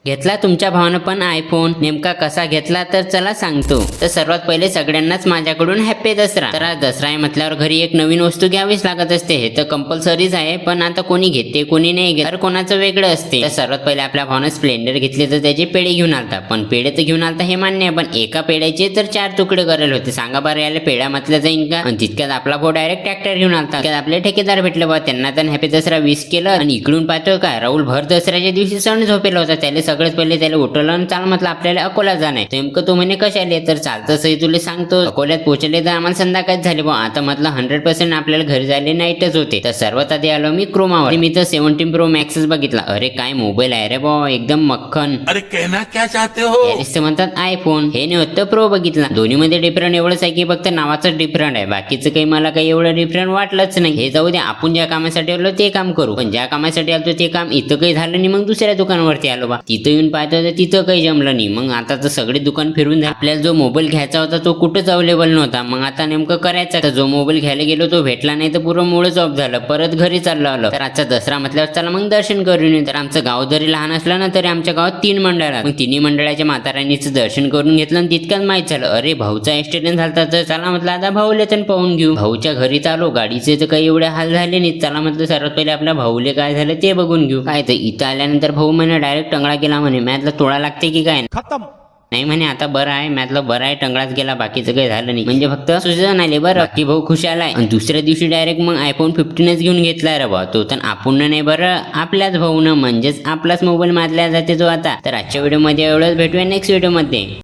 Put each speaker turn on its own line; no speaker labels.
घेतला तुमच्या भावानं पण आयफोन, नेमका कसा घेतला तर चला सांगतो। तर सर्वात पहिले सगळ्यांनाच माझ्याकडून हॅपी दसरा। तर आज दसरा आहे म्हटल्यावर घरी एक नवीन वस्तू घ्यावीच लागत असते, हे तर कंपल्सरीच आहे। पण आता कोणी घेते कोणी नाही घेत, तर कोणाचं वेगळं असते। तर सर्वात पहिले आपल्या भावानं स्प्लेंडर घेतली तर त्याचे पेढे घेऊन आलता, पण पेढे तर घेऊन आलता हे मान्य आहे, पण एका पेढ्याचे तर 4 तुकडे करायला होते। सांगा बरं याला पेढा म्हटलं जाईन का? आणि तितक्यात आपला भाऊ डायरेक्ट ट्रॅक्टर घेऊन आलता। तितक्यात आपले ठेकेदार भेटले बा, त्यांना तर हॅपी दसरा विश केलं। आणि इकडून पाहतोय काय राहुल भर दसऱ्याच्या दिवशी सण झोपेला होता। त्याला सगळ्यात पहिले त्याला उठवलं आणि चाल म्हटलं आपल्याला अकोला जाणार। नेमकं तो म्हणे कशाले, तर चालतं सही तुला सांगतो। अकोल्यात पोहोचले तर आम्हाला संध्याकाळच झाली बा। आता म्हटलं 100% आपल्याला घरी जायला नाईटच होते। तर सर्वात आधी आलो मी क्रोमावर। मी तर 17 प्रो मॅक्सच बघितला। अरे काय मोबाईल आहे रे बा, एकदम मक्खन।
अरे कहना क्या चाहते हो?
यारीच म्हणतात आयफोन, हे नाही होतं प्रो बघितला। दोन्ही मध्ये डिफरंट एवढंच आहे की फक्त नावाचं डिफरंट आहे, बाकीचं काही मला काही एवढं डिफरंट वाटलंच नाही। हे जाऊ दे, आपण ज्या कामासाठी आलो ते काम करू। पण ज्या कामासाठी आलो ते काम इथं काही झालं नाही, मग दुसऱ्या दुकानावरती आलो बा। तिथं येऊन पाहतो तर तिथं काही जमलं नाही। मग आता तर सगळे दुकान फिरून झाले। आपल्याला जो मोबाईल घ्यायचा होता तो कुठंच अवेलेबल नव्हता। मग आता नेमकं करायचं, तर जो मोबाईल घ्यायला गेलो तो भेटला नाही, तर पुरं मूळच ऑफ झालं। परत घरी चाललो आलो। तर आजचा दसरा म्हटल्यावर चला मग दर्शन करून येऊ। तर आमचं गाव जरी लहान असलं ना, तरी आमच्या गावात 3 मंडळ आहेत। मग तिन्ही मंडळाच्या माताराणीचं दर्शन करून घेतलं आणि तितक्यात माहीत झालं अरे भाऊचा ऍक्सिडेंट झाला। तर चला म्हटलं आता भाऊले तर पाहून घेऊ। भाऊच्या घरी चालू, गाडीचे तर काही एवढे हाल झाले नाही। चला म्हटलं सर्वात पहिले आपल्या भाऊले काय झालं ते बघून घेऊ। काय तर इथं आल्यानंतर भाऊ म्हणे डायरेक्ट टंगळा गेला म्हणे। मॅथला तोडा लागते की काय?
खत्म।
नाही म्हणे आता बरं आहे, मॅथला बरं आहे, टंगळाच गेला, बाकीचं काही झालं नाही। म्हणजे फक्त सुजन आले बरं की भाऊ खुश आलाय। आणि दुसऱ्या दिवशी डायरेक्ट मग आयफोन 15च घेऊन घेतलाय रे बा। तो तर आपण नाही बरं, आपल्याच भाऊनं, म्हणजेच आपलाच मोबाईल मारला जाते जो आता। तर आजच्या व्हिडिओ मध्ये एवढंच, भेटूया नेक्स्ट व्हिडिओ मध्ये।